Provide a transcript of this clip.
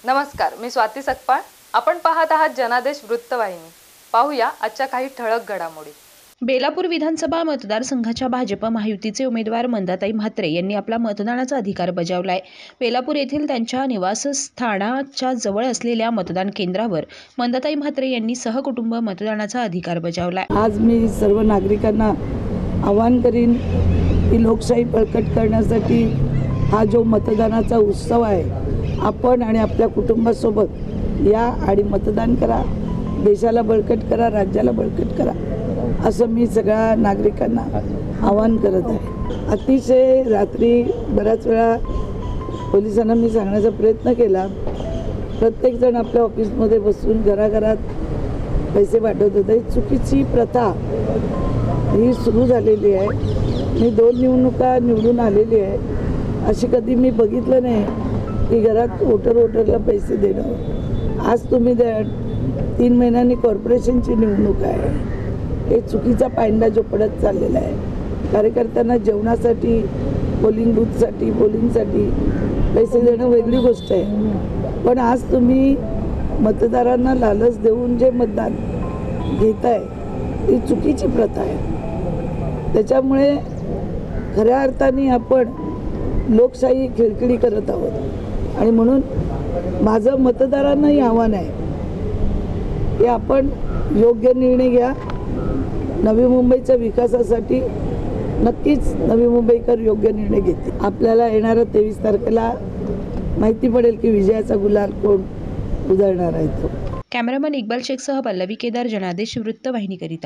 नमस्कार, मी स्वाती सकपाळ. आपण पाहत आहात जनादेश वृत्तवाहिनी. पाहूया आजच्या काही ठळक घडामोडी. बेलापूर विधानसभा मतदारसंघाच्या भाजप महायुतीचे उमेदवार मंदाताई म्हात्रे यांनी आपला मतदानाचा अधिकार बजावलाय. बेलापूर येथील त्यांच्या निवासस्थानाच्या जवळ असलेल्या मतदान केंद्रावर मंदाताई म्हात्रे यांनी सहकुटुंब मतदानाचा अधिकार बजावलाय. आज मी सर्व नागरिकांना आवाहन करीन की लोकशाही बळकट करण्यासाठी हा जो मतदानाचा उत्सव आहे, आपण आणि आपल्या कुटुंबासोबत या आणि मतदान करा. देशाला बळकट करा, राज्याला बळकट करा, असं मी सगळ्या नागरिकांना आवाहन करत आहे. अतिशय रात्री बऱ्याच वेळा पोलिसांना मी सांगण्याचा प्रयत्न केला. प्रत्येकजण आपल्या ऑफिसमध्ये बसून घराघरात पैसे वाटत होते. चुकीची प्रथा ही सुरू झालेली आहे. मी 2 निवडणुका निवडून आलेली आहे. अशी कधी मी बघितलं नाही की घरात वोटरला पैसे देणं. आज तुम्ही 3 महिन्यांनी कॉर्पोरेशनची निवडणूक आहे. हे चुकीचा पायंडा जो पडत चाललेला आहे. कार्यकर्त्यांना जेवणासाठी, पोलिंग बूथसाठी, पोलिंगसाठी पैसे देणं वेगळी गोष्ट आहे. पण आज तुम्ही मतदारांना लालच देऊन जे मतदान घेताय ही चुकीची प्रथा आहे. त्याच्यामुळे खऱ्या अर्थाने आपण लोकशाही खिळखिळी करत आहोत. आणि म्हणून माझं मतदारांनाही आव्हान आहे की आपण योग्य निर्णय घ्या. नवी मुंबईच्या विकासासाठी नक्कीच नवी मुंबईकर योग्य निर्णय घेतील. आपल्याला येणाऱ्या 23 तारखेला माहिती पडेल की विजयाचा गुलाल कोण उधळणार आहे तो. कॅमेरामन इक्बाल शेखसह पल्लवी केदार, जनादेश वृत्तवाहिनीकरिता.